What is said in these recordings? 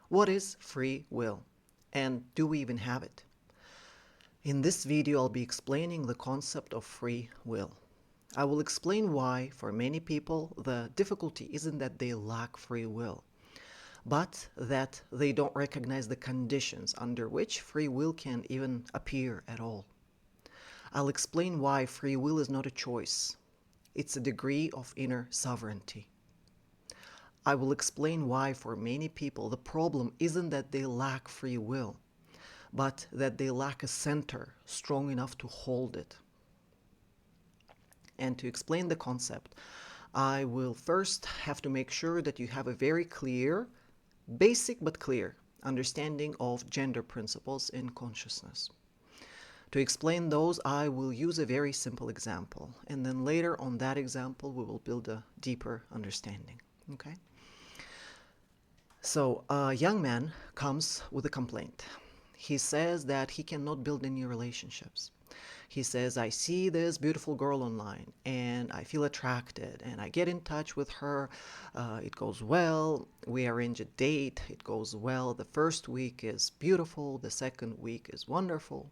What is free will? And do we even have it? In this video, I'll be explaining the concept of free will. I will explain why, for many people, the difficulty isn't that they lack free will, but that they don't recognize the conditions under which free will can even appear at all. I'll explain why free will is not a choice. It's a degree of inner sovereignty. I will explain why for many people the problem isn't that they lack free will, but that they lack a center strong enough to hold it. And to explain the concept, I will first have to make sure that you have a very clear, basic but clear understanding of gender principles in consciousness. To explain those, I will use a very simple example, and then later on that example we will build a deeper understanding. Okay? So a young man comes with a complaint. He says that he cannot build any relationships. He says, I see this beautiful girl online and I feel attracted and I get in touch with her. It goes well. We arrange a date. It goes well. The first week is beautiful. The second week is wonderful.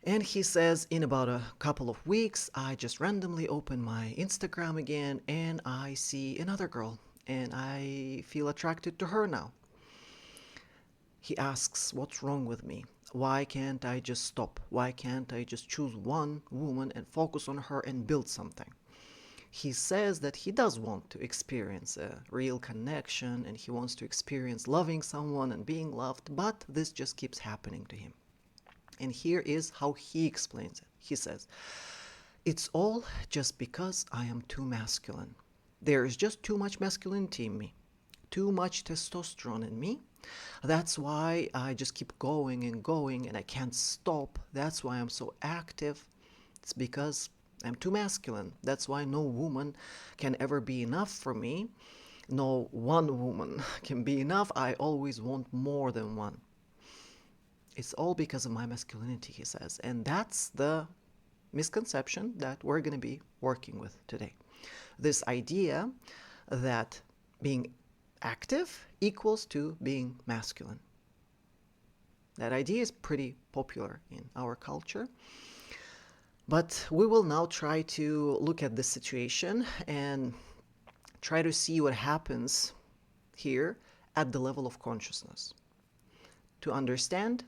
And he says, in about a couple of weeks, I just randomly open my Instagram again and I see another girl and I feel attracted to her now. He asks, what's wrong with me? Why can't I just stop? Why can't I just choose one woman and focus on her and build something? He says that he does want to experience a real connection and he wants to experience loving someone and being loved, but this just keeps happening to him. And here is how he explains it. He says, it's all just because I am too masculine. There is just too much masculinity in me, too much testosterone in me. That's why I just keep going and I can't stop. That's why I'm so active. It's because I'm too masculine. That's why no woman can ever be enough for me. No one woman can be enough. I always want more than one. It's all because of my masculinity, he says. And that's the misconception that we're going to be working with today. This idea that being active equals to being masculine. That idea is pretty popular in our culture. But we will now try to look at this situation and try to see what happens here at the level of consciousness. To understand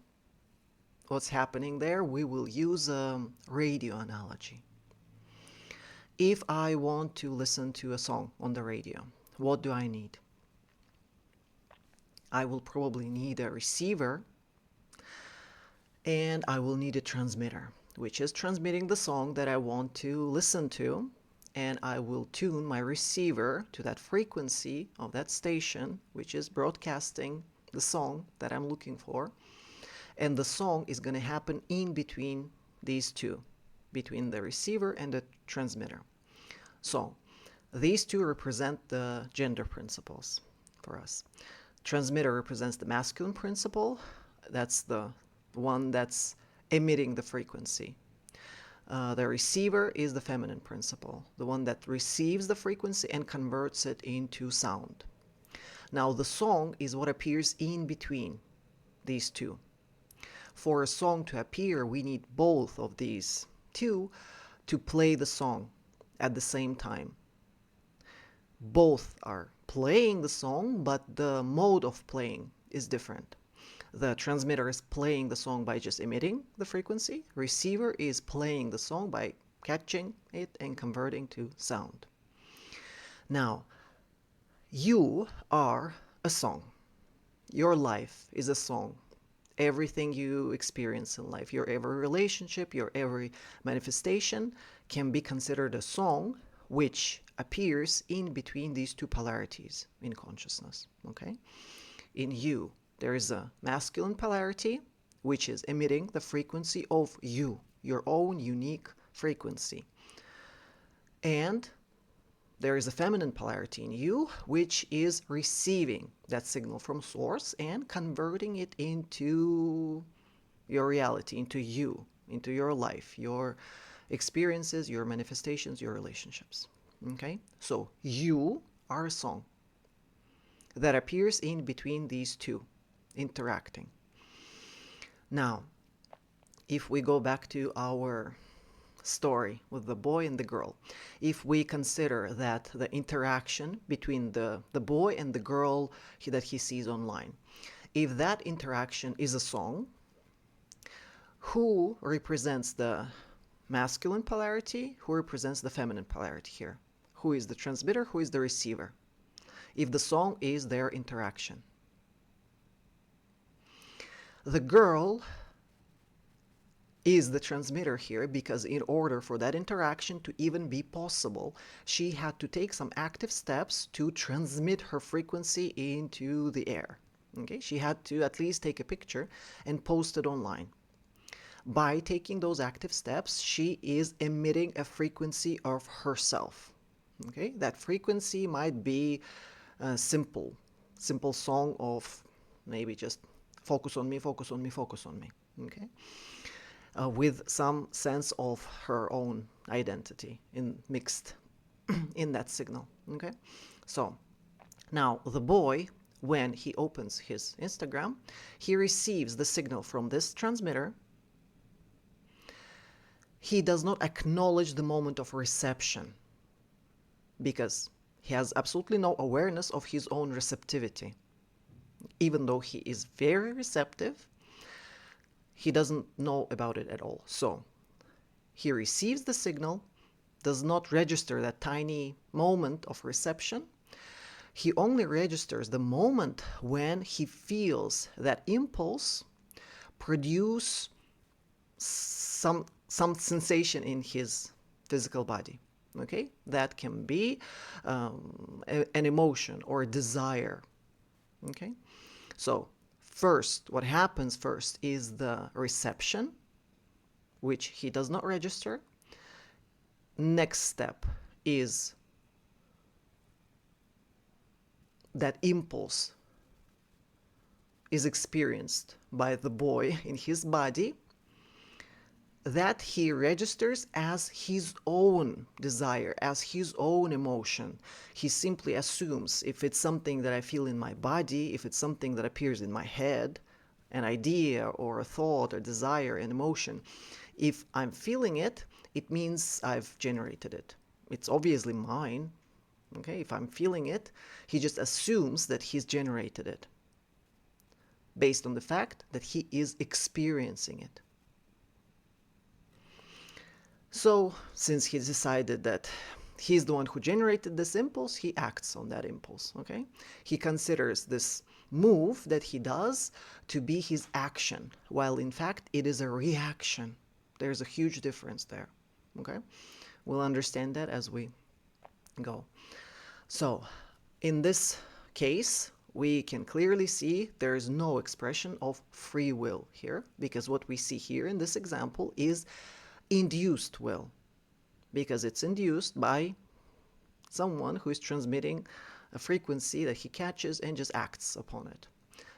what's happening there, we will use a radio analogy. If I want to listen to a song on the radio, what do I need? I will probably need a receiver and I will need a transmitter, which is transmitting the song that I want to listen to, and I will tune my receiver to that frequency of that station, which is broadcasting the song that I'm looking for. And the song is going to happen in between these two, between the receiver and the transmitter. So these two represent the gender principles for us. Transmitter represents the masculine principle. That's the one that's emitting the frequency. The receiver is the feminine principle, the one that receives the frequency and converts it into sound. Now the song is what appears in between these two. For a song to appear, we need both of these two to play the song at the same time. Both are playing the song, but the mode of playing is different. The transmitter is playing the song by just emitting the frequency. Receiver is playing the song by catching it and converting to sound. Now, you are a song. Your life is a song. Everything you experience in life, your every relationship, your every manifestation can be considered a song which appears in between these two polarities in consciousness. Okay? In you, there is a masculine polarity which is emitting the frequency of you, your own unique frequency. And there is a feminine polarity in you which is receiving that signal from source and converting it into your reality, into you, into your life, your experiences, your manifestations, your relationships. Okay? So you are a song. that appears in between these two interacting. Now, if we go back to our story with the boy and the girl, if we consider that the interaction between the boy and the girl that he sees online, if that interaction is a song, who represents the masculine polarity, who represents the feminine polarity here? Who is the transmitter, who is the receiver? If the song is their interaction. The girl is the transmitter here because in order for that interaction to even be possible, she had to take some active steps to transmit her frequency into the air. Okay, she had to at least take a picture and post it online. By taking those active steps, she is emitting a frequency of herself. Okay, that frequency might be a simple song of maybe just focus on me, focus on me, focus on me. Okay, with some sense of her own identity mixed in that signal. Okay, so now the boy, when he opens his Instagram, he receives the signal from this transmitter. He does not acknowledge the moment of reception because he has absolutely no awareness of his own receptivity. Even though he is very receptive, he doesn't know about it at all. So he receives the signal, does not register that tiny moment of reception. He only registers the moment when he feels that impulse produce some sensation in his physical body. Okay, that can be an emotion or a desire. Okay, so first, what happens first is the reception, which he does not register. Next step is that impulse is experienced by the boy in his body, that he registers as his own desire, as his own emotion. He simply assumes if it's something that I feel in my body, if it's something that appears in my head, an idea or a thought or desire, an emotion, if I'm feeling it, it means I've generated it. It's obviously mine. Okay, if I'm feeling it, he just assumes that he's generated it based on the fact that he is experiencing it. So, since he decided that he's the one who generated this impulse, he acts on that impulse, okay? He considers this move that he does to be his action, while in fact it is a reaction. There's a huge difference there, okay? We'll understand that as we go. So, in this case, we can clearly see there is no expression of free will here, because what we see here in this example is induced will, because it's induced by someone who is transmitting a frequency that he catches and just acts upon it.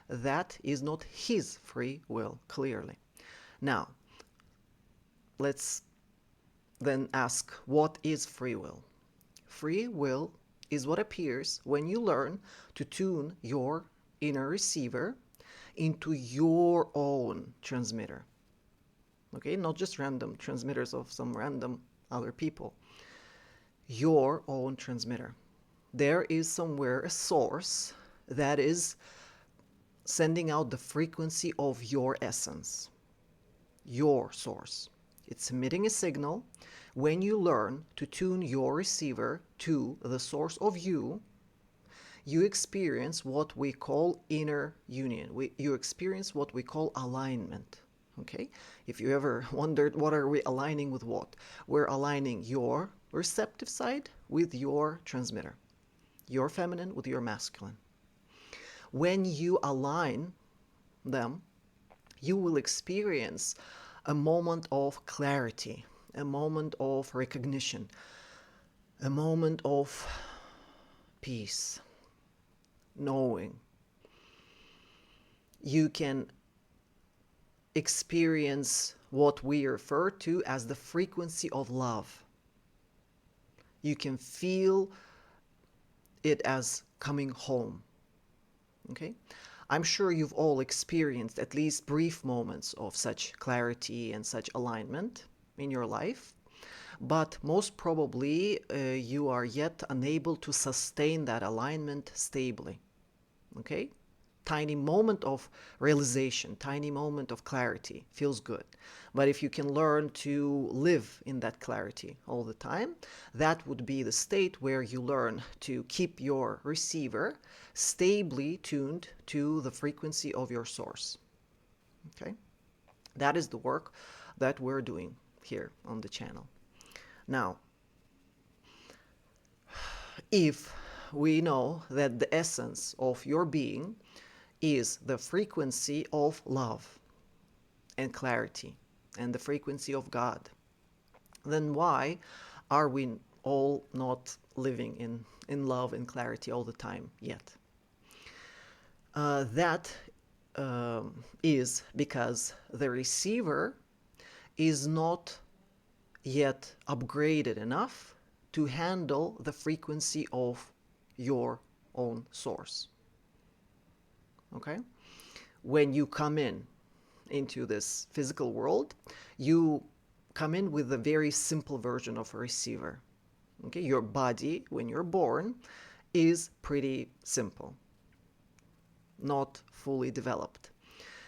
That is not his free will, clearly. Now, let's then ask, what is free will? Free will is what appears when you learn to tune your inner receiver into your own transmitter. Okay, not just random transmitters of some random other people. Your own transmitter. There is somewhere a source that is sending out the frequency of your essence. Your source. It's emitting a signal. When you learn to tune your receiver to the source of you, you experience what we call inner union. You experience what we call alignment. Okay? If you ever wondered what are we aligning with what? We're aligning your receptive side with your transmitter. Your feminine with your masculine. When you align them, you will experience a moment of clarity, a moment of recognition, a moment of peace, knowing. You can experience what we refer to as the frequency of love. You can feel it as coming home. Okay? I'm sure you've all experienced at least brief moments of such clarity and such alignment in your life, but most probably you are yet unable to sustain that alignment stably. Okay? Tiny moment of realization, tiny moment of clarity feels good. But if you can learn to live in that clarity all the time, that would be the state where you learn to keep your receiver stably tuned to the frequency of your source. Okay? That is the work that we're doing here on the channel. Now, if we know that the essence of your being is the frequency of love and clarity and the frequency of God, then why are we all not living in love and clarity all the time yet? That is because the receiver is not yet upgraded enough to handle the frequency of your own source. Okay? When you come into this physical world, you come in with a very simple version of a receiver. Okay? Your body, when you're born, is pretty simple, not fully developed.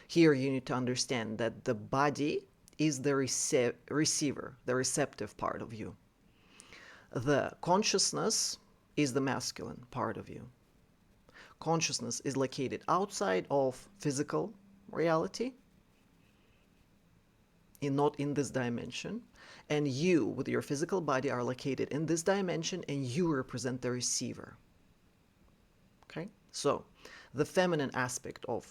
Here you need to understand that the body is the receiver, the receptive part of you. The consciousness is the masculine part of you. Consciousness is located outside of physical reality, not in this dimension. And you, with your physical body, are located in this dimension, and you represent the receiver. Okay? So, the feminine aspect of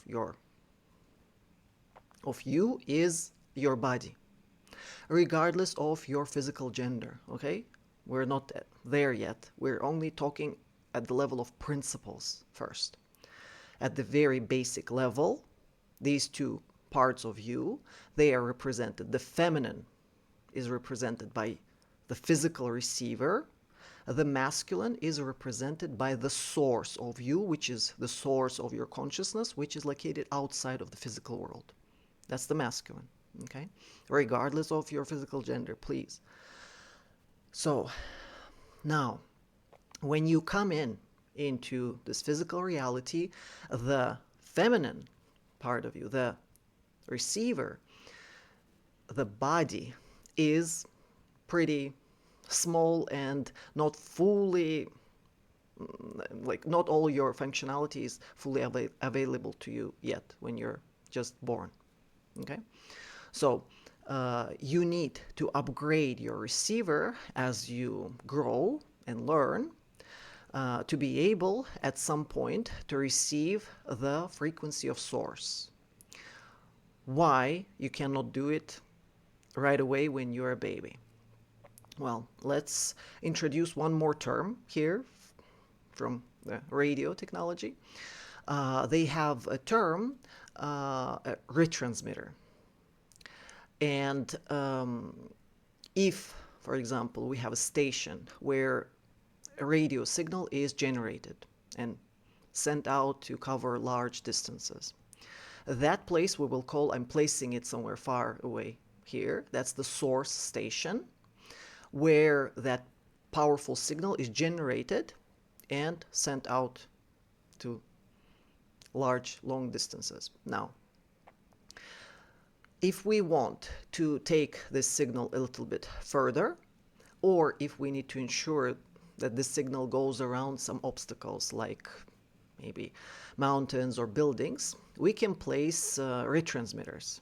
you is your body, regardless of your physical gender. Okay? We're not there yet. We're only talking at the level of principles first. At the very basic level, these two parts of you, they are represented. The feminine is represented by the physical receiver. The masculine is represented by the source of you, which is the source of your consciousness, which is located outside of the physical world. That's the masculine, okay? Regardless of your physical gender, please. So, now, when you come into this physical reality, the feminine part of you, the receiver, the body, is pretty small and not fully, like, not all your functionality is fully available to you yet when you're just born. Okay? So, you need to upgrade your receiver as you grow and learn to be able at some point to receive the frequency of source. Why you cannot do it right away when you're a baby? Well, let's introduce one more term here from the radio technology. They have a term, a retransmitter. And if, for example, we have a station where a radio signal is generated and sent out to cover large distances, that place we will call, I'm placing it somewhere far away here, that's the source station, where that powerful signal is generated and sent out to large, long distances. Now, if we want to take this signal a little bit further, or if we need to ensure that this signal goes around some obstacles like maybe mountains or buildings, we can place retransmitters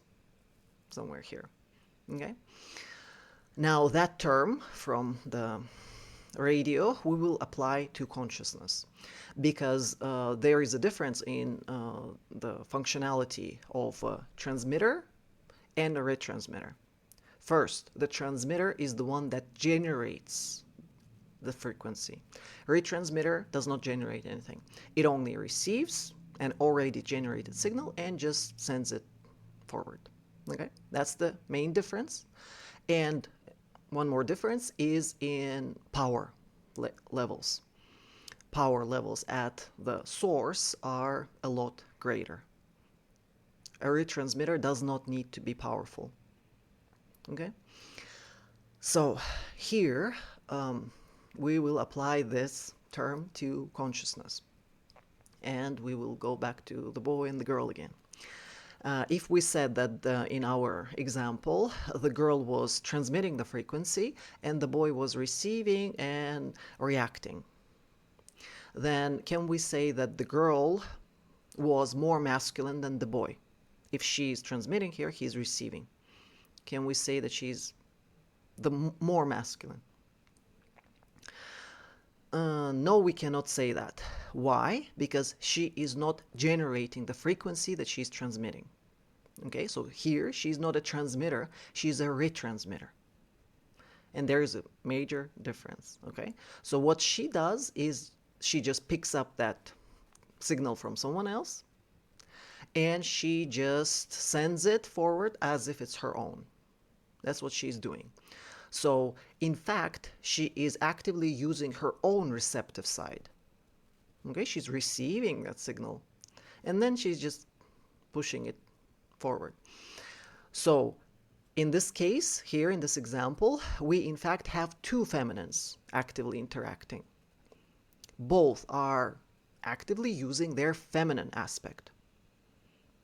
somewhere here. Okay? Now that term from the radio we will apply to consciousness, because there is a difference in the functionality of a transmitter and a retransmitter. First, the transmitter is the one that generates the frequency. Retransmitter does not generate anything. It only receives an already generated signal and just sends it forward. Okay, that's the main difference. And one more difference is in power levels. power levels at the source are a lot greater. A retransmitter does not need to be powerful. Okay? So here we will apply this term to consciousness. And we will go back to the boy and the girl again. If we said that in our example, the girl was transmitting the frequency and the boy was receiving and reacting, then can we say that the girl was more masculine than the boy? If she's transmitting here, he's receiving. Can we say that she's the more masculine? No, we cannot say that. Why? Because she is not generating the frequency that she's transmitting. Okay, so here she's not a transmitter, she's a retransmitter. And there is a major difference. Okay, so what she does is she just picks up that signal from someone else and she just sends it forward as if it's her own. That's what she's doing. So, in fact, she is actively using her own receptive side. Okay, she's receiving that signal and then she's just pushing it forward. So, in this case, here in this example, we in fact have two feminines actively interacting. Both are actively using their feminine aspect.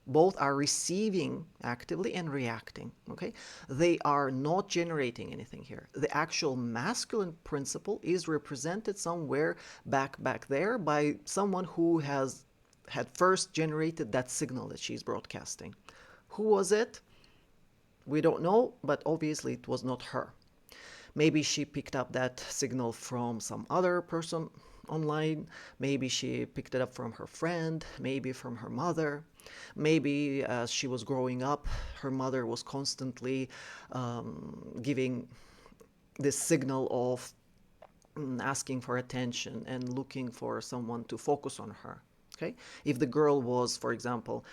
Both are receiving actively and reacting. Okay, they are not generating anything here. The actual masculine principle is represented somewhere back there by someone who had first generated that signal that she's broadcasting. Who was it? We don't know, but obviously it was not her. Maybe she picked up that signal from some other person online. Maybe she picked it up from her friend, maybe from her mother. Maybe as she was growing up, her mother was constantly giving this signal of asking for attention and looking for someone to focus on her. Okay? If the girl was, for example,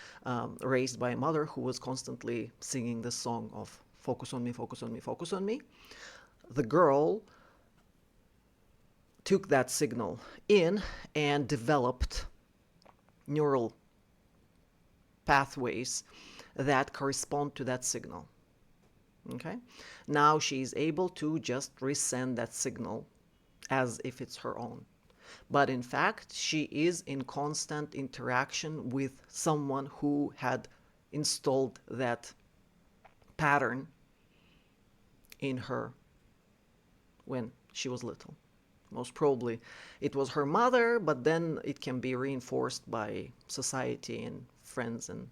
raised by a mother who was constantly singing this song of focus on me, focus on me, focus on me, the girl took that signal in and developed neural pathways that correspond to that signal. Okay? Now she's able to just resend that signal as if it's her own. But in fact, she is in constant interaction with someone who had installed that pattern in her when she was little. Most probably it was her mother, but then it can be reinforced by society and friends and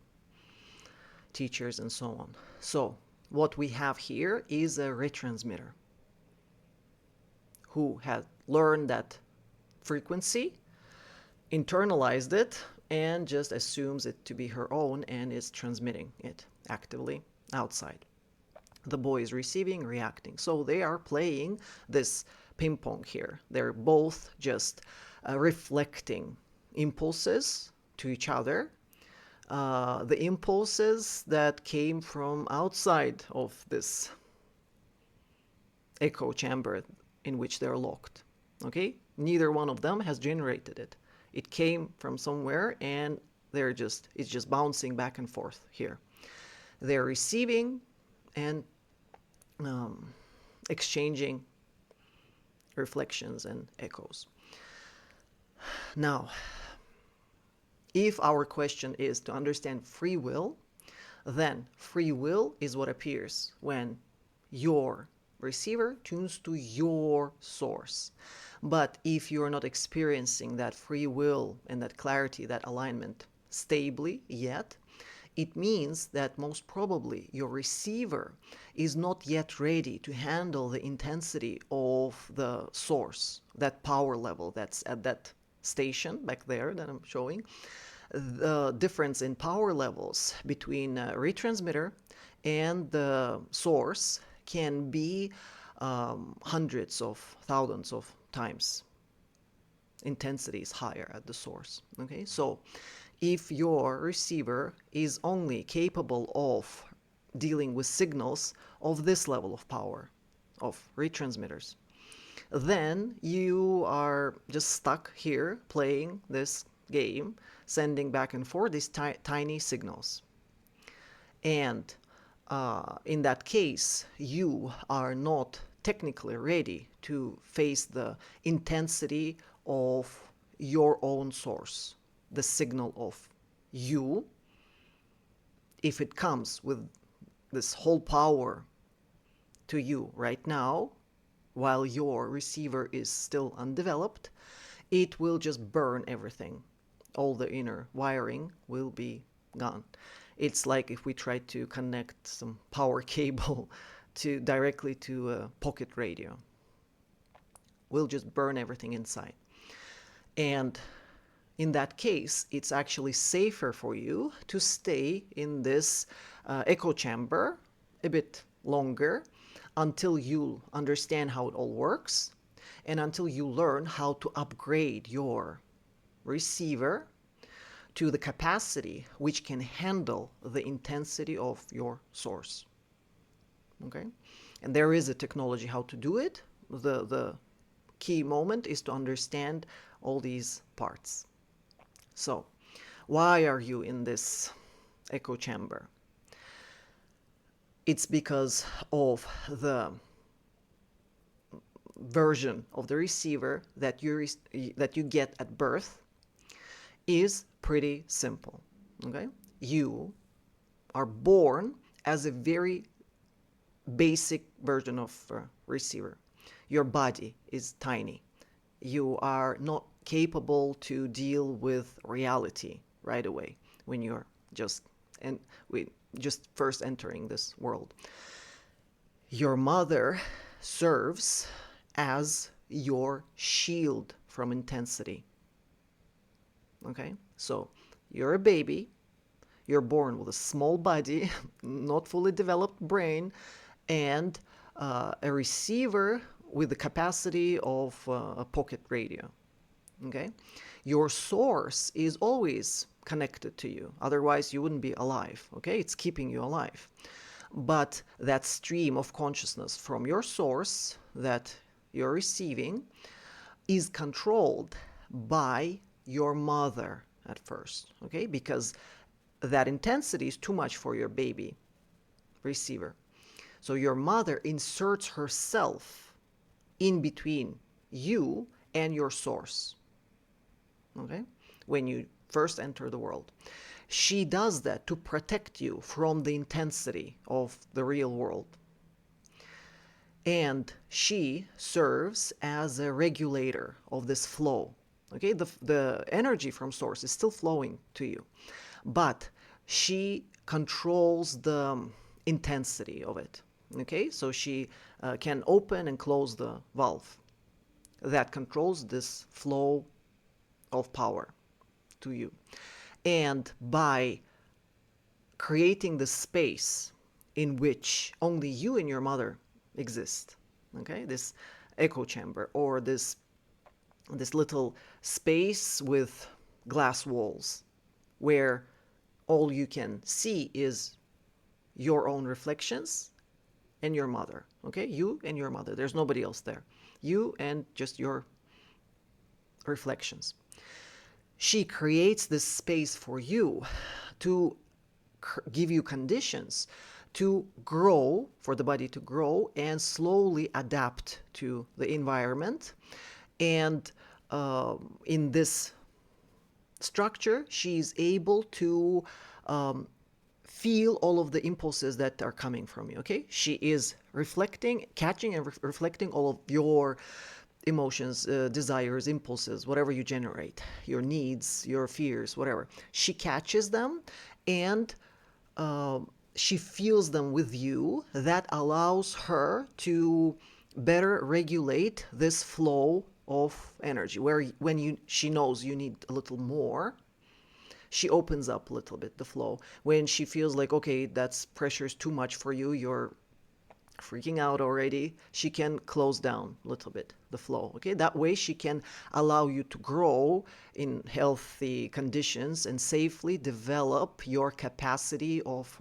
teachers and so on. So what we have here is a retransmitter who had learned that frequency, internalized it, and just assumes it to be her own and is transmitting it actively outside. The boy is receiving, reacting. So they are playing this ping pong here. They're both just reflecting impulses to each other. The impulses that came from outside of this echo chamber in which they're locked. Okay? Neither one of them has generated it. It came from somewhere and it's just bouncing back and forth here. They're receiving and exchanging reflections and echoes. Now, if our question is to understand free will, then free will is what appears when your receiver tunes to your source. But if you're not experiencing that free will and that clarity, that alignment stably yet, it means that most probably your receiver is not yet ready to handle the intensity of the source, that power level that's at that station back there that I'm showing. The difference in power levels between a retransmitter and the source can be hundreds of thousands of times. Intensity is higher at the source. Okay, so if your receiver is only capable of dealing with signals of this level of power, of retransmitters, then you are just stuck here playing this game, sending back and forth these tiny signals. And in that case, you are not technically ready to face the intensity of your own source, the signal of you, if it comes with this whole power to you right now, while your receiver is still undeveloped, it will just burn everything. All the inner wiring will be gone. It's like if we try to connect some power cable directly to a pocket radio. We'll just burn everything inside. And in that case, it's actually safer for you to stay in this echo chamber a bit longer until you understand how it all works and until you learn how to upgrade your receiver to the capacity which can handle the intensity of your source. Okay? And there is a technology how to do it. The key moment is to understand all these parts. So, why are you in this echo chamber? It's because of the version of the receiver that you get at birth is pretty simple. Okay? You are born as a very basic version of receiver. Your body is tiny. You are not capable to deal with reality right away when you're just first entering this world. Your mother serves as your shield from intensity. Okay? So you're a baby, you're born with a small body, not fully developed brain, and a receiver with the capacity of a pocket radio. Okay? Your source is always connected to you. Otherwise, you wouldn't be alive. Okay? It's keeping you alive. But that stream of consciousness from your source that you're receiving is controlled by your mother at first. Okay? Because that intensity is too much for your baby receiver. So your mother inserts herself in between you and your source. Okay? When you first enter the world. She does that to protect you from the intensity of the real world. And she serves as a regulator of this flow. Okay? The energy from source is still flowing to you. But she controls the intensity of it. Okay? So she can open and close the valve that controls this flow of power to you. And by creating the space in which only you and your mother exist, okay, this echo chamber, or this little space with glass walls where all you can see is your own reflections and your mother. Okay, you and your mother. There's nobody else there. You and just your reflections. She creates this space for you to give you conditions to grow, for the body to grow and slowly adapt to the environment. And in this structure, she's able to feel all of the impulses that are coming from you. Okay, she is reflecting, catching and reflecting all of your emotions, desires, impulses, whatever you generate, your needs, your fears, whatever. She catches them and she feels them with you. That allows her to better regulate this flow of energy, where she knows you need a little more, she opens up a little bit the flow. When she feels like, okay, that's pressure is too much for you, you're freaking out already, she can close down a little bit the flow. Okay, that way she can allow you to grow in healthy conditions and safely develop your capacity of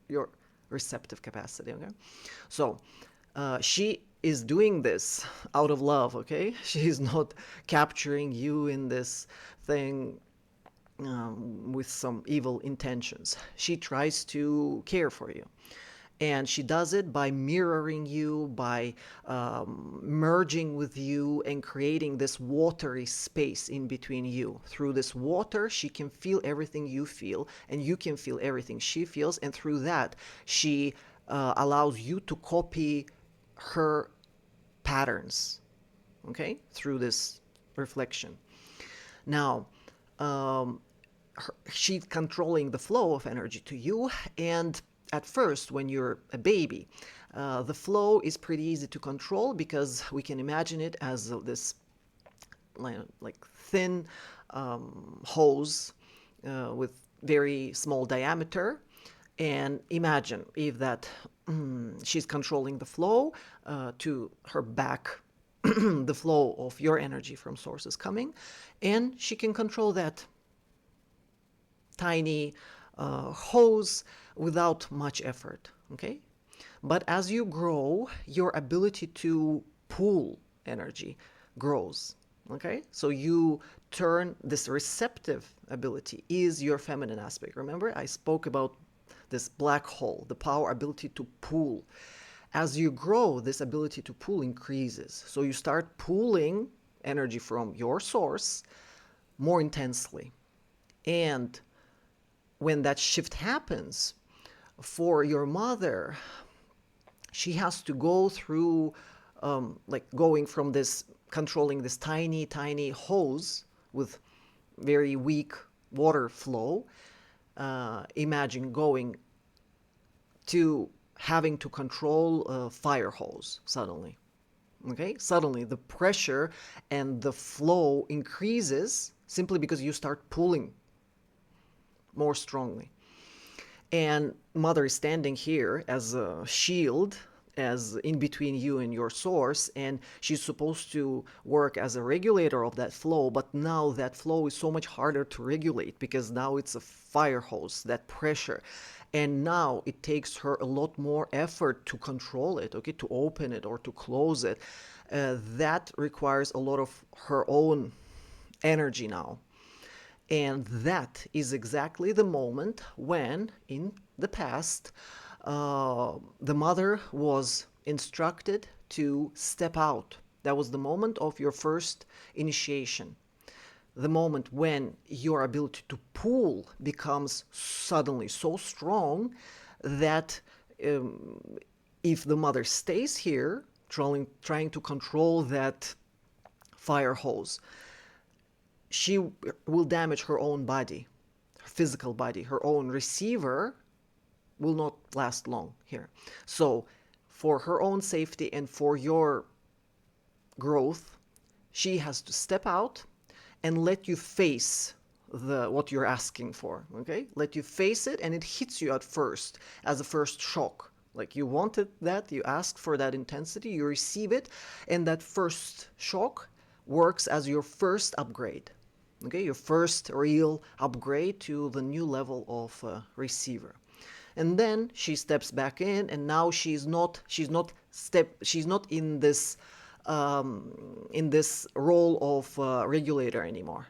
your receptive capacity. Okay, so she is doing this out of love, okay? She's not capturing you in this thing with some evil intentions. She tries to care for you. And she does it by mirroring you, by merging with you and creating this watery space in between you. Through this water, she can feel everything you feel, and you can feel everything she feels. And through that, she allows you to copy her patterns, okay, through this reflection. Now, she's controlling the flow of energy to you. And at first, when you're a baby, the flow is pretty easy to control because we can imagine it as this like thin hose with very small diameter. And imagine if that she's controlling the flow to her back, the flow of your energy from sources coming, and she can control that tiny hose without much effort, okay? But as you grow, your ability to pull energy grows, okay? So you turn this receptive ability is your feminine aspect. Remember, I spoke about this black hole, the power ability to pull. As you grow, this ability to pull increases. So you start pulling energy from your source more intensely. And when that shift happens, for your mother, she has to go through like going from this controlling this tiny hose with very weak water flow. Imagine going to having to control a fire hose suddenly. Okay, suddenly the pressure and the flow increases simply because you start pulling more strongly. And mother is standing here as a shield, as in between you and your source, and she's supposed to work as a regulator of that flow. But now that flow is so much harder to regulate because now it's a fire hose, that pressure. And now it takes her a lot more effort to control it, okay, to open it or to close it. That requires a lot of her own energy now. And that is exactly the moment when, in the past, the mother was instructed to step out. That was the moment of your first initiation. The moment when your ability to pull becomes suddenly so strong that if the mother stays here, trying to control that fire hose, she will damage her own body, her physical body. Her own receiver will not last long here. So for her own safety and for your growth, she has to step out and let you face what you're asking for, okay? Let you face it, and it hits you at first as a first shock. Like you wanted that, you asked for that intensity, you receive it, and that first shock works as your first upgrade. Okay, your first real upgrade to the new level of receiver. And then she steps back in, and now she's not in this role of regulator anymore.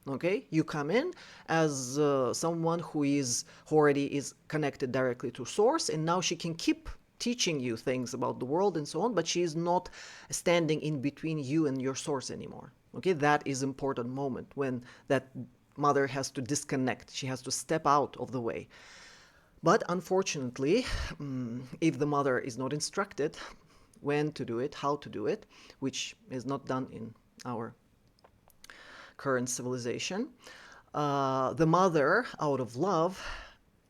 Okay, you come in as someone who already is connected directly to source, and now she can keep teaching you things about the world and so on, but she is not standing in between you and your source anymore. Okay, that is important moment when that mother has to disconnect. She has to step out of the way. But unfortunately, if the mother is not instructed when to do it, how to do it, which is not done in our current civilization, the mother, out of love,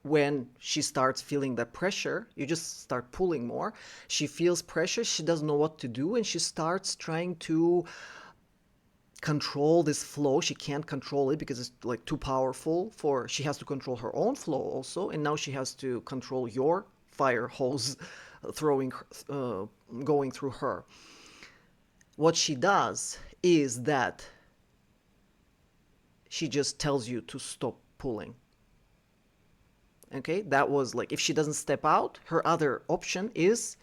when she starts feeling that pressure, you just start pulling more. She feels pressure, she doesn't know what to do, and she starts trying to control this flow. She can't control it because it's like too powerful for, she has to control her own flow also, and now she has to control your fire hose going through her. What she does is that she just tells you to stop pulling. Okay, that was like, if she doesn't step out, her other option is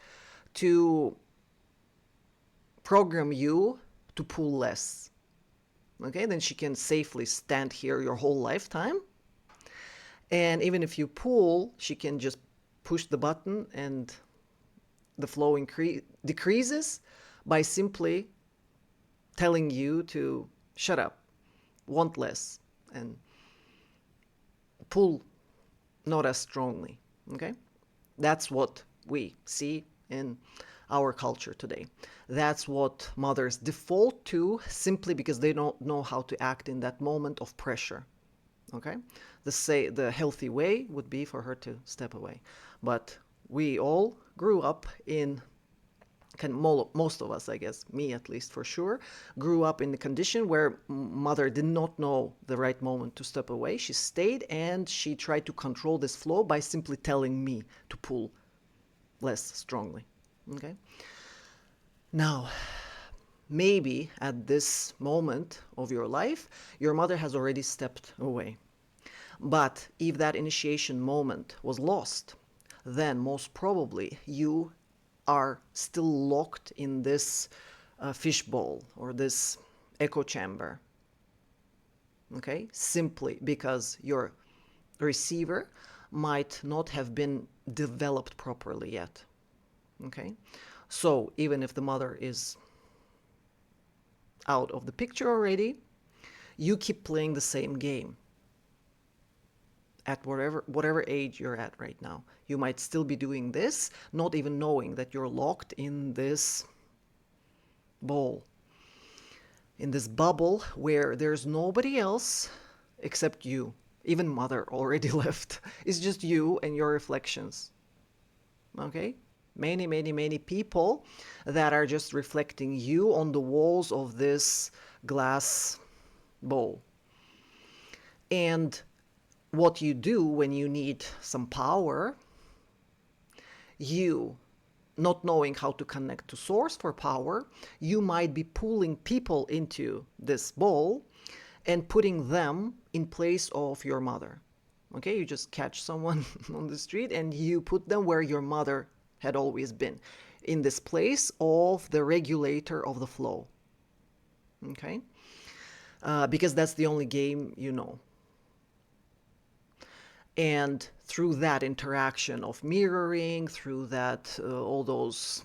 to program you to pull less. Okay, then she can safely stand here your whole lifetime. And even if you pull, she can just push the button and the flow decreases by simply telling you to shut up, want less, and pull not as strongly. Okay? That's what we see in our culture today. That's what mothers default to simply because they don't know how to act in that moment of pressure. Okay? The healthy way would be for her to step away. But we all grew up in, most of us, I guess, me at least for sure, grew up in the condition where mother did not know the right moment to step away. She stayed and she tried to control this flow by simply telling me to pull less strongly. Okay? Now, maybe at this moment of your life, your mother has already stepped away. But if that initiation moment was lost, then most probably you are still locked in this fishbowl or this echo chamber. Okay? Simply because your receiver might not have been developed properly yet. Okay? So even if the mother is out of the picture already, you keep playing the same game. At whatever age you're at right now, you might still be doing this, not even knowing that you're locked in this bowl, in this bubble where there's nobody else except you. Even mother already left. It's just you and your reflections. Okay? Many, many, many people that are just reflecting you on the walls of this glass bowl. And what you do when you need some power, you, not knowing how to connect to source for power, you might be pulling people into this bowl and putting them in place of your mother. Okay, you just catch someone on the street and you put them where your mother had always been, in this place of the regulator of the flow. Okay, because that's the only game you know. And through that interaction of mirroring, through that all those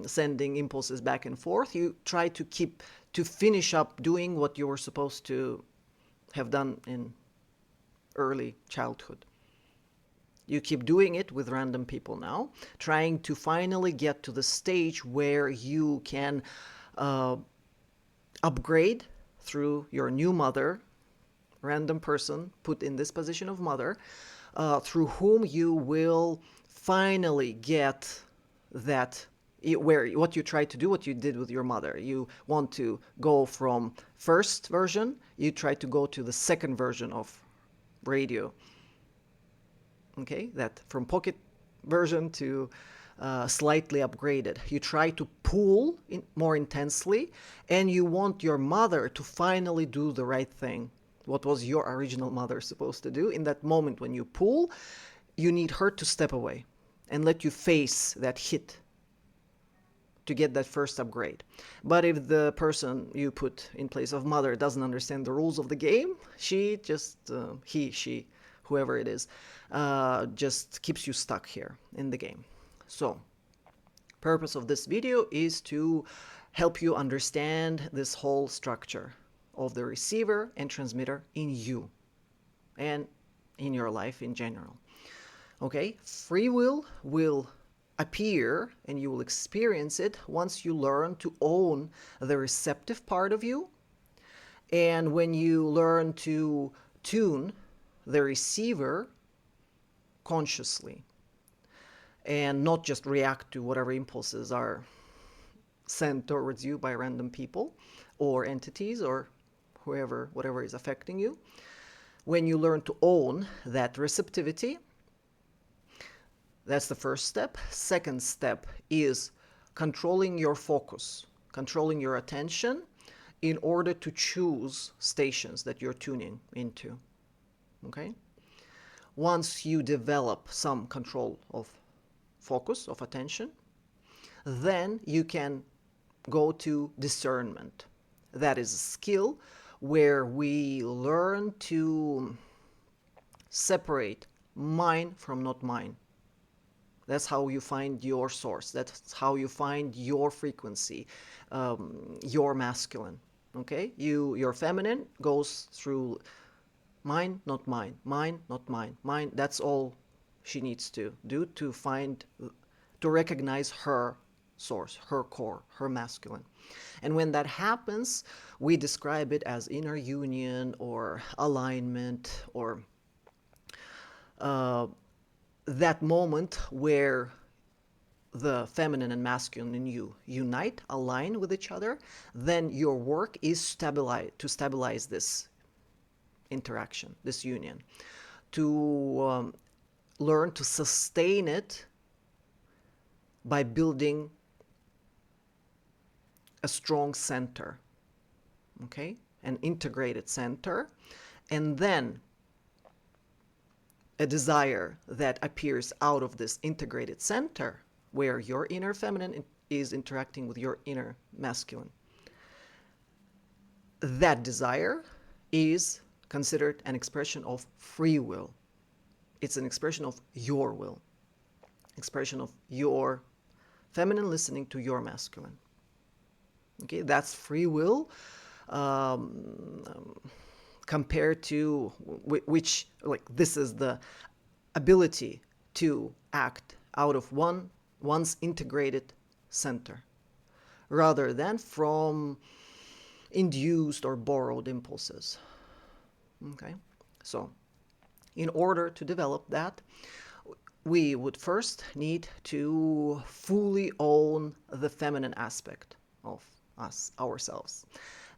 sending impulses back and forth, you try to finish up doing what you were supposed to have done in early childhood. You keep doing it with random people now, trying to finally get to the stage where you can upgrade through your new mother, random person put in this position of mother, through whom you will finally get that, where what you try to do, what you did with your mother. You want to go from first version, you try to go to the second version of radio. Okay, that from pocket version to slightly upgraded. You try to pull more intensely, and you want your mother to finally do the right thing. What was your original mother supposed to do? In that moment when you pull, you need her to step away and let you face that hit to get that first upgrade. But if the person you put in place of mother doesn't understand the rules of the game, she just, he, she, whoever it is, just keeps you stuck here in the game. So, purpose of this video is to help you understand this whole structure of the receiver and transmitter in you and in your life in general. Okay, free will appear and you will experience it once you learn to own the receptive part of you, and when you learn to tune the receiver consciously and not just react to whatever impulses are sent towards you by random people or entities or whatever is affecting you. When you learn to own that receptivity, that's the first step. Second step is controlling your focus, controlling your attention in order to choose stations that you're tuning into. Okay? Once you develop some control of focus, of attention, then you can go to discernment. That is a skill where we learn to separate mine from not mine. That's how you find your source. That's how you find your frequency, your masculine. Okay, your feminine goes through mine, not mine, mine, not mine, mine. That's all she needs to do to recognize her source, her core, her masculine. And when that happens, we describe it as inner union or alignment, or uh, that moment where the feminine and masculine in you unite, align with each other. Then your work is to stabilize this interaction, this union, to learn to sustain it by building a strong center, okay, an integrated center, and then a desire that appears out of this integrated center where your inner feminine is interacting with your inner masculine. That desire is considered an expression of free will. It's an expression of your will, expression of your feminine listening to your masculine. Okay, that's free will, compared to which, like, this is the ability to act out of one's integrated center, rather than from induced or borrowed impulses. Okay, so in order to develop that, we would first need to fully own the feminine aspect of us, ourselves.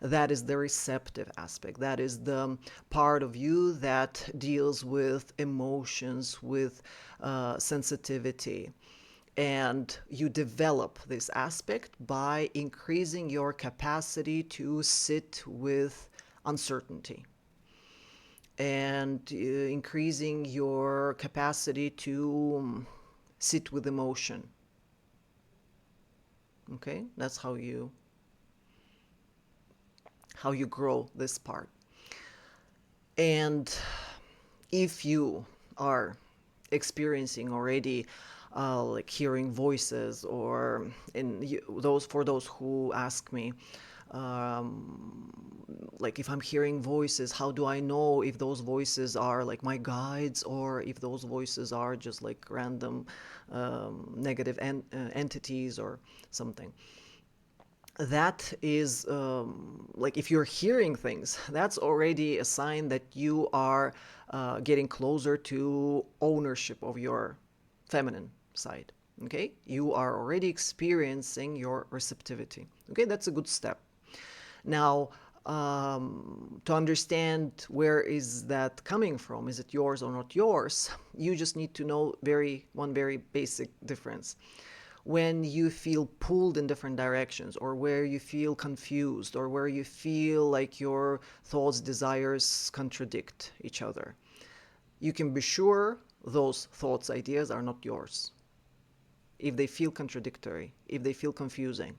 That is the receptive aspect. That is the part of you that deals with emotions, with sensitivity. And you develop this aspect by increasing your capacity to sit with uncertainty, and increasing your capacity to sit with emotion. Okay, that's how you grow this part. And if you are experiencing already like hearing voices, or for those who ask me, like, if I'm hearing voices, how do I know if those voices are like my guides, or if those voices are just like random negative entities or something? That is like, if you're hearing things, that's already a sign that you are getting closer to ownership of your feminine side. Okay, you are already experiencing your receptivity. Okay, that's a good step. Now, to understand where is that coming from, is it yours or not yours, you just need to know one very basic difference. When you feel pulled in different directions, or where you feel confused, or where you feel like your thoughts, desires contradict each other, you can be sure those thoughts, ideas are not yours. If they feel contradictory, if they feel confusing.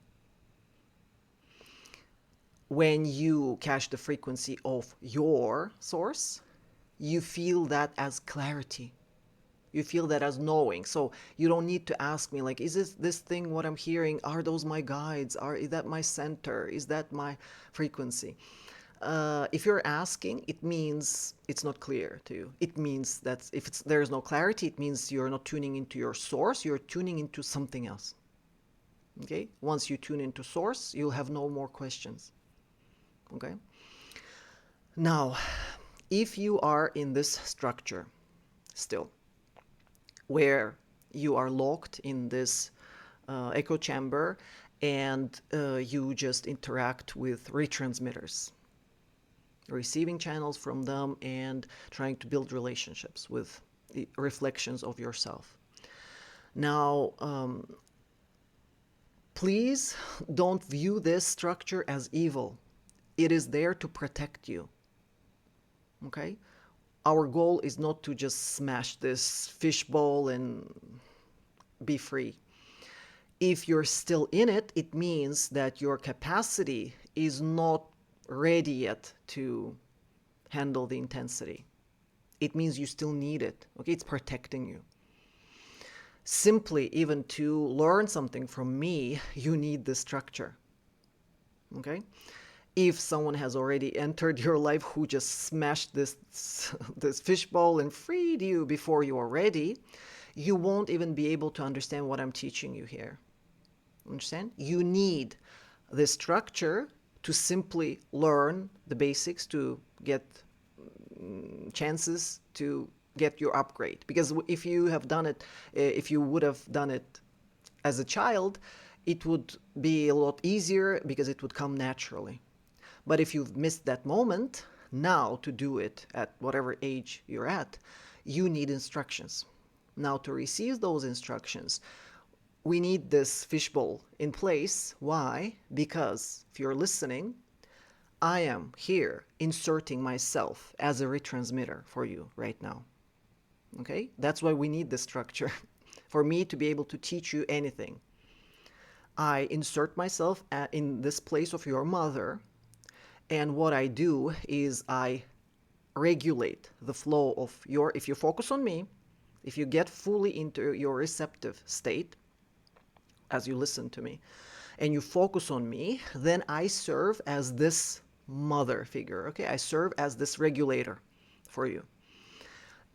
When you catch the frequency of your source, you feel that as clarity. You feel that as knowing. So you don't need to ask me, like, is this thing what I'm hearing? Are those my guides? Is that my center? Is that my frequency? If you're asking, it means it's not clear to you. It means that if there's no clarity, it means you're not tuning into your source. You're tuning into something else. Okay? Once you tune into source, you'll have no more questions. Okay? Now, if you are in this structure still, where you are locked in this echo chamber, and you just interact with retransmitters, receiving channels from them and trying to build relationships with the reflections of yourself. Now, please don't view this structure as evil. It is there to protect you. Okay? Our goal is not to just smash this fishbowl and be free. If you're still in it, it means that your capacity is not ready yet to handle the intensity. It means you still need it. Okay, it's protecting you. Simply, even to learn something from me, you need the structure. Okay? If someone has already entered your life who just smashed this fishbowl and freed you before you are ready, you won't even be able to understand what I'm teaching you here. Understand? You need the structure to simply learn the basics to get chances to get your upgrade. Because if you have done it, if you would have done it as a child, it would be a lot easier because it would come naturally. But if you've missed that moment, now to do it at whatever age you're at, you need instructions. Now to receive those instructions, we need this fishbowl in place. Why? Because if you're listening, I am here inserting myself as a retransmitter for you right now. Okay? That's why we need this structure for me to be able to teach you anything. I insert myself in this place of your mother, and what I do is I regulate the flow of your, if you focus on me, if you get fully into your receptive state as you listen to me, and you focus on me, then I serve as this mother figure, okay? I serve as this regulator for you.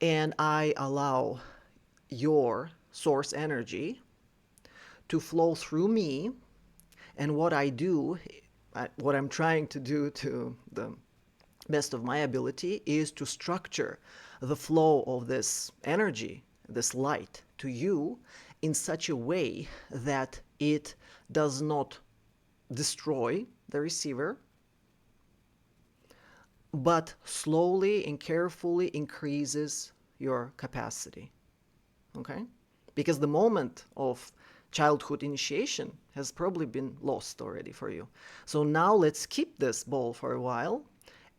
And I allow your source energy to flow through me. And what I do, what I'm trying to do to the best of my ability, is to structure the flow of this energy, this light, to you in such a way that it does not destroy the receiver, but slowly and carefully increases your capacity. Okay? Because the moment of childhood initiation has probably been lost already for you. So now let's keep this ball for a while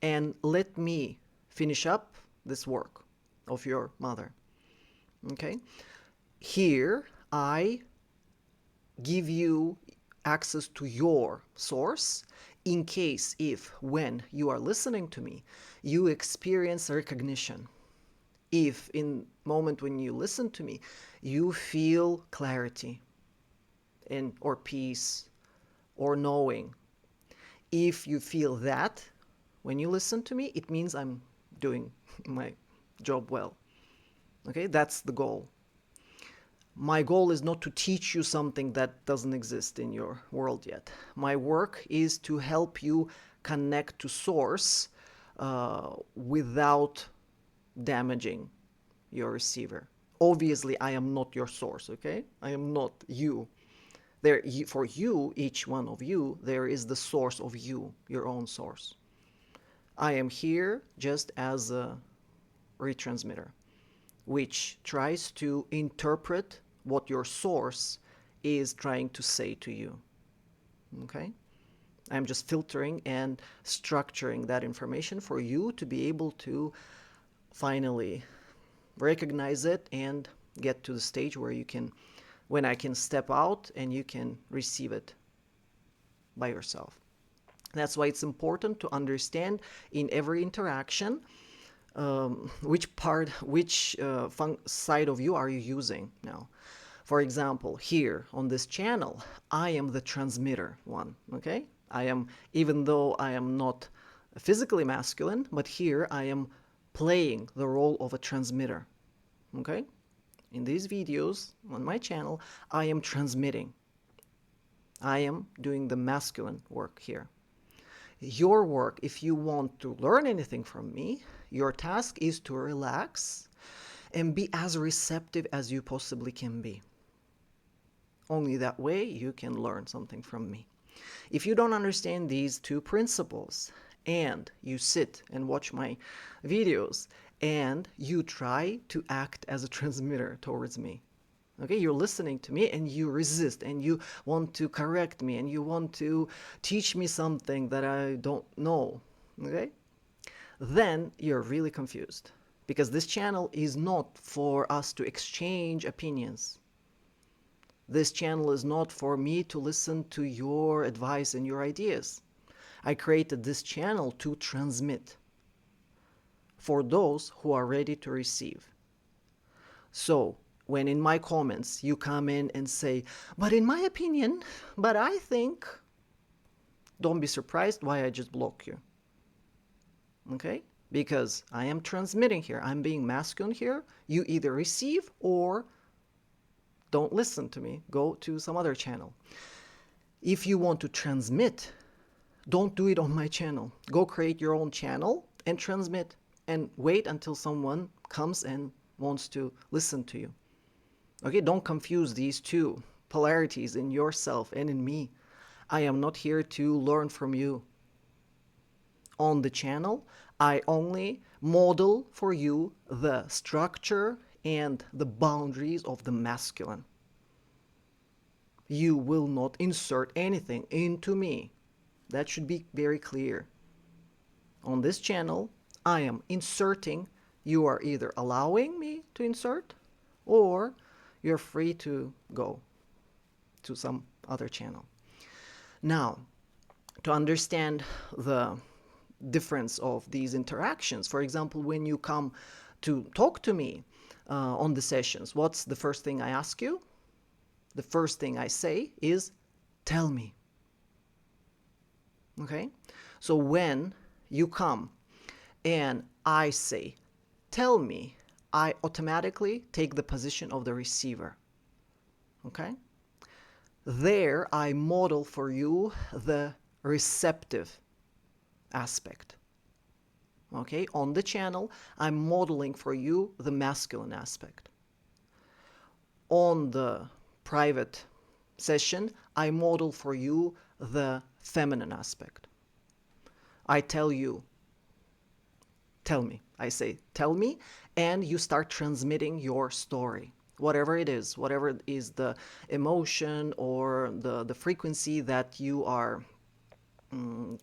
and let me finish up this work of your mother. Okay? Here I give you access to your source in case if when you are listening to me you experience recognition, if in moment when you listen to me you feel clarity and or peace or knowing, if you feel that when you listen to me, it means I'm doing my job well. Okay, that's the goal. My goal is not to teach you something that doesn't exist in your world yet. My work is to help you connect to source without damaging your receiver. Obviously, I am not your source, okay? I am not you. There, for you, each one of you, there is the source of you, your own source. I am here just as a retransmitter, which tries to interpret what your source is trying to say to you. Okay? I'm just filtering and structuring that information for you to be able to finally recognize it and get to the stage where you can, when I can step out and you can receive it by yourself. That's why it's important to understand in every interaction which side of you are you using now. For example, here on this channel, I am the transmitter one, okay? I am, even though I am not physically masculine, but here I am playing the role of a transmitter, okay? In these videos on my channel, I am transmitting. I am doing the masculine work here. Your work, if you want to learn anything from me, your task is to relax and be as receptive as you possibly can be. Only that way you can learn something from me. If you don't understand these two principles and you sit and watch my videos and you try to act as a transmitter towards me, okay, you're listening to me and you resist and you want to correct me and you want to teach me something that I don't know, okay, then you're really confused, because this channel is not for us to exchange opinions. This channel is not for me to listen to your advice and your ideas. I created this channel to transmit for those who are ready to receive. So when in my comments you come in and say, but in my opinion, but I think, don't be surprised why I just block you. Okay? Because I am transmitting here. I'm being masculine here. You either receive or don't listen to me. Go to some other channel. If you want to transmit, don't do it on my channel. Go create your own channel and transmit, and wait until someone comes and wants to listen to you. Okay, don't confuse these two polarities in yourself and in me. I am not here to learn from you. On the channel, I only model for you the structure and the boundaries of the masculine. You will not insert anything into me. That should be very clear. On this channel, I am inserting. You are either allowing me to insert, or you're free to go to some other channel. Now, to understand the difference of these interactions, for example, when you come to talk to me on the sessions, what's the first thing I ask you? The first thing I say is, tell me. Okay? So when you come and I say, tell me, I automatically take the position of the receiver. Okay? There I model for you the receptive aspect. Okay? On the channel, I'm modeling for you the masculine aspect. On the private session, I model for you the feminine aspect. I tell you, tell me. I say, tell me, and you start transmitting your story. Whatever it is, whatever is the emotion or the frequency that you are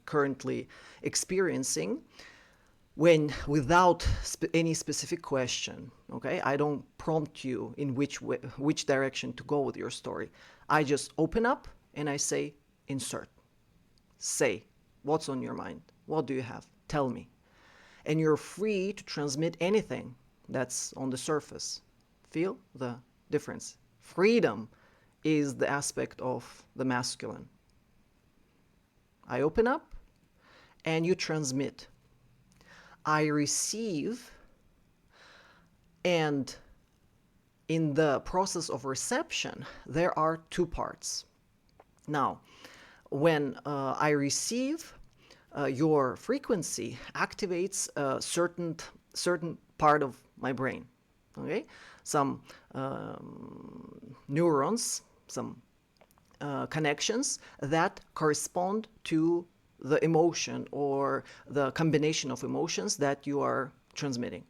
currently experiencing, when without any specific question, okay, I don't prompt you in which direction to go with your story. I just open up and I say, insert. Say, what's on your mind? What do you have? Tell me. And you're free to transmit anything that's on the surface. Feel the difference. Freedom is the aspect of the masculine. I open up and you transmit. I receive, and in the process of reception, there are two parts. Now, when I receive, your frequency activates a certain part of my brain. Okay, some neurons, some connections that correspond to the emotion or the combination of emotions that you are transmitting.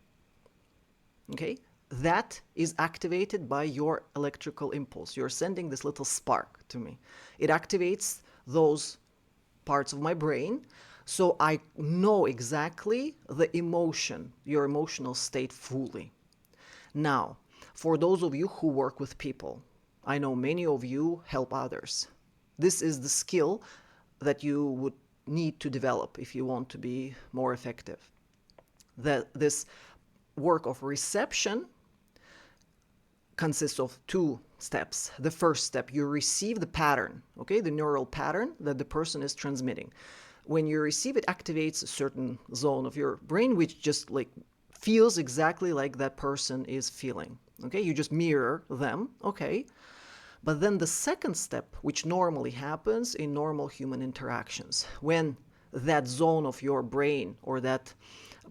Okay, that is activated by your electrical impulse. You're sending this little spark to me. It activates those parts of my brain, so I know exactly the emotion, your emotional state fully. Now, for those of you who work with people, I know many of you help others. This is the skill that you would need to develop if you want to be more effective. This work of reception consists of two steps. The first step, you receive the pattern, okay, the neural pattern that the person is transmitting. When you receive it, activates a certain zone of your brain which just like feels exactly like that person is feeling. Okay, you just mirror them, okay. But then the second step, which normally happens in normal human interactions, when that zone of your brain or that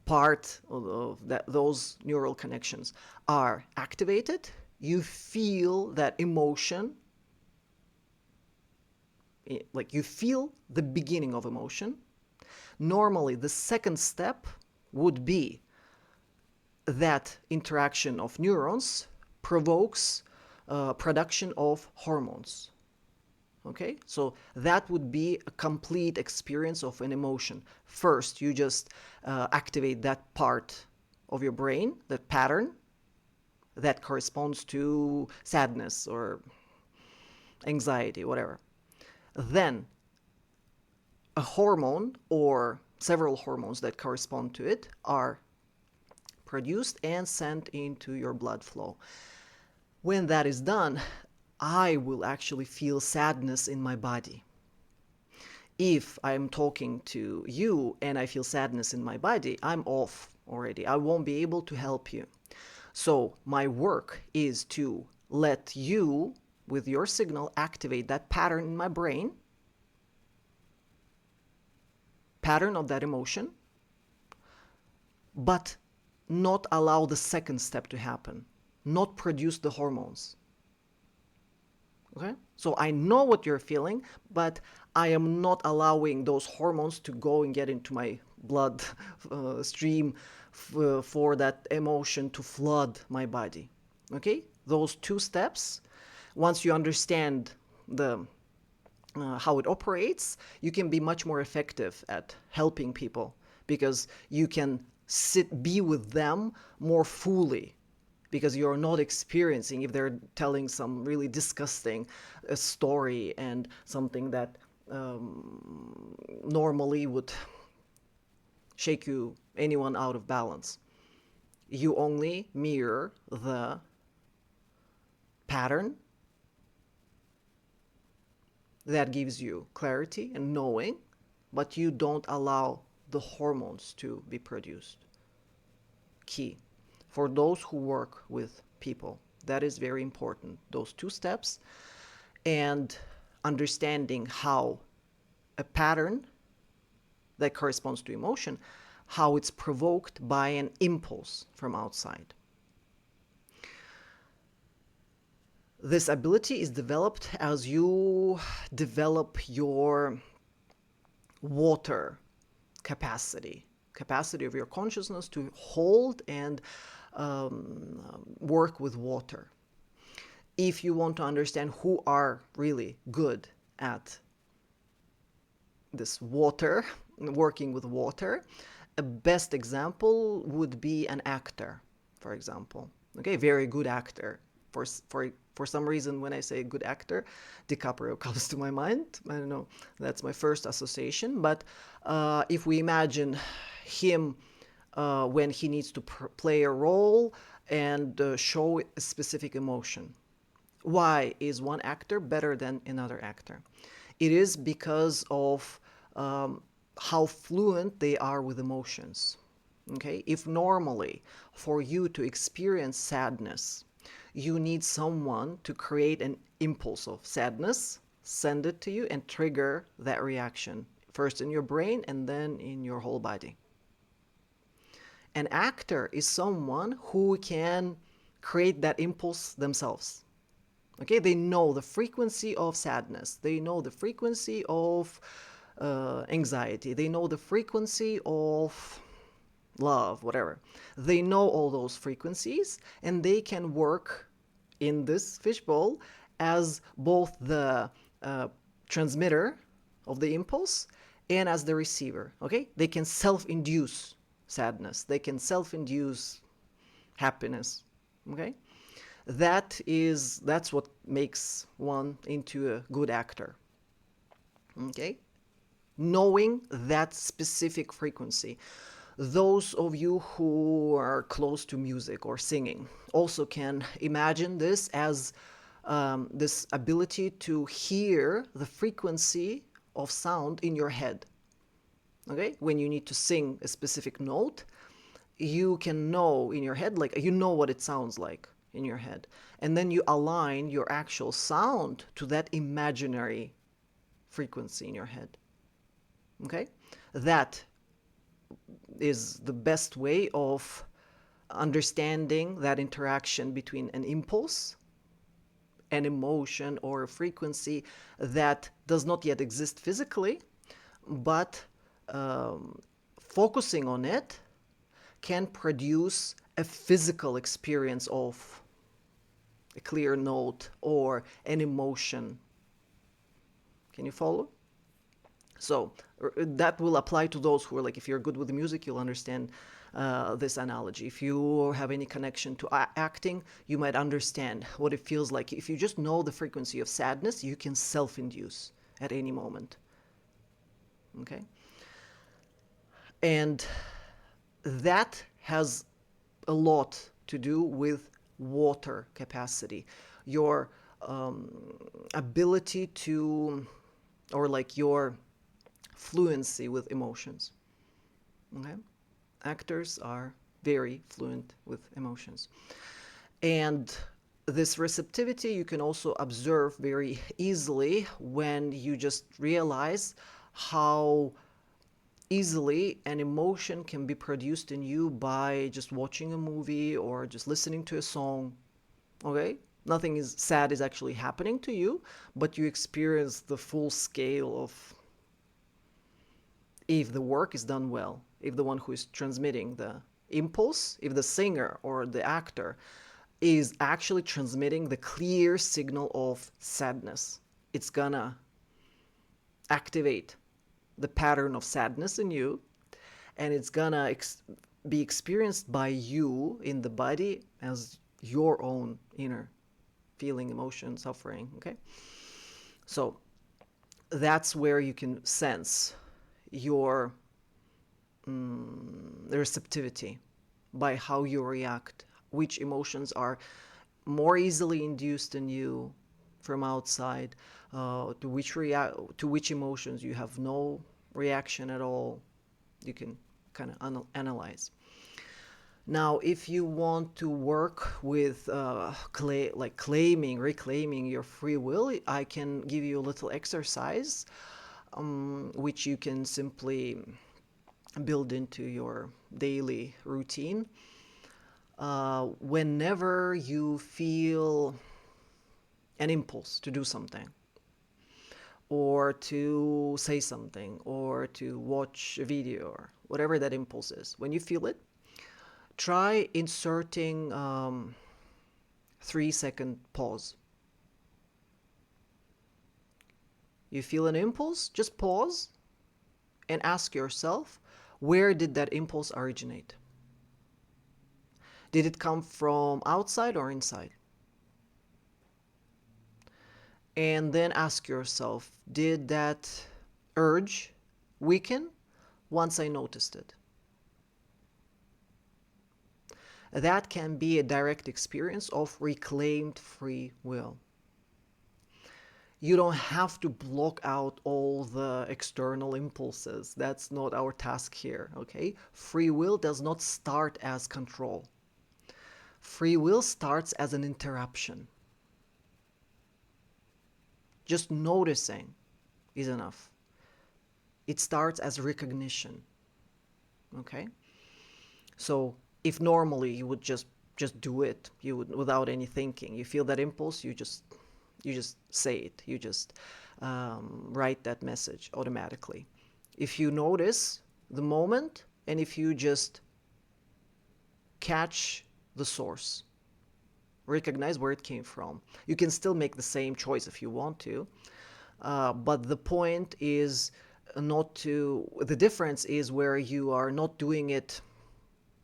part of those neural connections are activated, you feel that emotion, like you feel the beginning of emotion. Normally, the second step would be that interaction of neurons provokes production of hormones. Okay, so that would be a complete experience of an emotion. First, you just activate that part of your brain, that pattern that corresponds to sadness or anxiety, whatever. Then a hormone or several hormones that correspond to it are produced and sent into your blood flow. When that is done, I will actually feel sadness in my body. If I'm talking to you and I feel sadness in my body, I'm off already. I won't be able to help you. So my work is to let you, with your signal, activate that pattern in my brain, pattern of that emotion, but not allow the second step to happen, not produce the hormones. Okay? So I know what you're feeling, but I am not allowing those hormones to go and get into my blood stream for that emotion to flood my body. Okay? Those two steps, once you understand the how it operates, you can be much more effective at helping people because you can be with them more fully because you're not experiencing if they're telling some really disgusting story and something that normally would shake anyone out of balance. You only mirror the pattern that gives you clarity and knowing, but you don't allow the hormones to be produced. Key for those who work with people. That is very important. Those two steps and understanding how a pattern that corresponds to emotion, how it's provoked by an impulse from outside. This ability is developed as you develop your water capacity of your consciousness to hold and work with water. If you want to understand who are really good at this water, working with water, a best example would be an actor, for example. Okay, very good actor. For some reason, when I say good actor, DiCaprio comes to my mind. I don't know, that's my first association. But if we imagine him when he needs to play a role and show a specific emotion, why is one actor better than another actor? It is because of how fluent they are with emotions. Okay, if normally for you to experience sadness, you need someone to create an impulse of sadness, send it to you, and trigger that reaction, first in your brain and then in your whole body. An actor is someone who can create that impulse themselves. Okay, they know the frequency of sadness, they know the frequency of anxiety, they know the frequency of love, whatever. They know all those frequencies and they can work in this fishbowl as both the transmitter of the impulse and as the receiver. Okay, they can self-induce sadness, they can self-induce happiness. Okay, that's what makes one into a good actor. Okay, knowing that specific frequency. Those of you who are close to music or singing also can imagine this as this ability to hear the frequency of sound in your head. Okay, when you need to sing a specific note, you can know in your head, like you know what it sounds like in your head, and then you align your actual sound to that imaginary frequency in your head. Okay, that is the best way of understanding that interaction between an impulse, an emotion, or a frequency that does not yet exist physically, but focusing on it can produce a physical experience of a clear note or an emotion. Can you follow? So that will apply to those who are like, if you're good with the music, you'll understand this analogy. If you have any connection to acting, you might understand what it feels like. If you just know the frequency of sadness, you can self-induce at any moment. Okay? And that has a lot to do with water capacity, your ability to, or like your fluency with emotions. Okay? Actors are very fluent with emotions. And this receptivity you can also observe very easily when you just realize how easily an emotion can be produced in you by just watching a movie or just listening to a song. Okay? Nothing is sad is actually happening to you, but you experience the full scale of, if the work is done well, if the one who is transmitting the impulse, if the singer or the actor is actually transmitting the clear signal of sadness, it's gonna activate the pattern of sadness in you, and it's gonna be experienced by you in the body as your own inner feeling, emotion, suffering. Okay? So that's where you can sense your receptivity by how you react, which emotions are more easily induced in you from outside, to which emotions you have no reaction at all. You can kind of analyze. Now, if you want to work with reclaiming your free will, I can give you a little exercise, which you can simply build into your daily routine. Whenever you feel an impulse to do something, or to say something, or to watch a video, or whatever that impulse is, when you feel it, try inserting 3-second pause. You feel an impulse, just pause and ask yourself, where did that impulse originate? Did it come from outside or inside? And then ask yourself, did that urge weaken once I noticed it? That can be a direct experience of reclaimed free will. You don't have to block out all the external impulses. That's not our task here, okay? Free will does not start as control. Free will starts as an interruption. Just noticing is enough. It starts as recognition, okay? So if normally you would just do it, you would, without any thinking, you feel that impulse, you just say it, you just write that message automatically. If you notice the moment, and if you just catch the source, recognize where it came from, you can still make the same choice if you want to, but the point is not to, the difference is where you are not doing it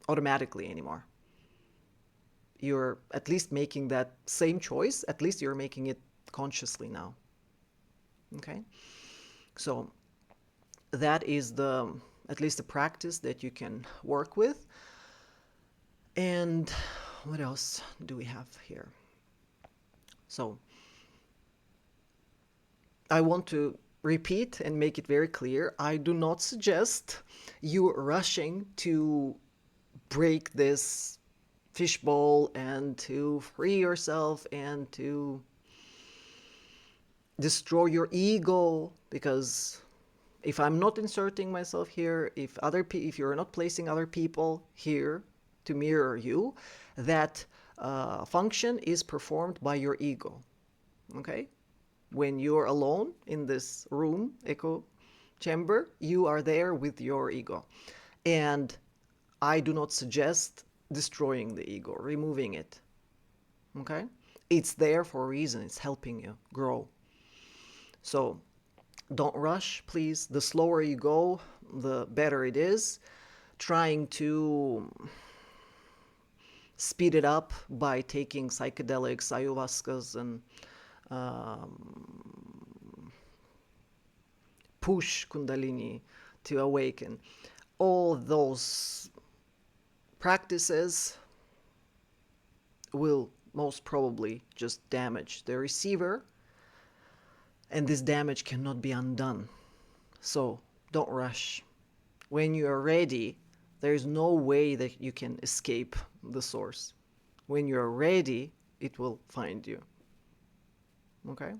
automatically anymore. You're at least making that same choice, at least you're making it consciously now. Okay? So that is at least the practice that you can work with. And what else do we have here? So I want to repeat and make it very clear. I do not suggest you rushing to break this fishbowl and to free yourself and to destroy your ego, because if I'm not inserting myself here, if you're not placing other people here to mirror you, that function is performed by your ego. Okay? When you're alone in this room, echo chamber, you are there with your ego. And I do not suggest destroying the ego, removing it. Okay? It's there for a reason. It's helping you grow. So don't rush, please. The slower you go, the better it is. trying to speed it up by taking psychedelics, ayahuascas, and push Kundalini to awaken. All those practices will most probably just damage the receiver, and this damage cannot be undone. So don't rush. When you are ready, there is no way that you can escape the source. When you're ready, it will find you. Okay?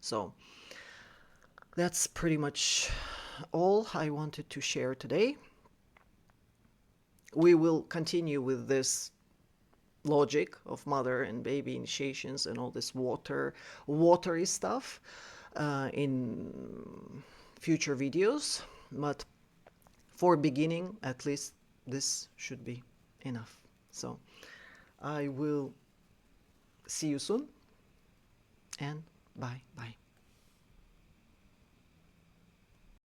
So that's pretty much all I wanted to share today. We will continue with this logic of mother and baby initiations and all this watery stuff in future videos, but for beginning, at least this should be enough. So I will see you soon, and bye.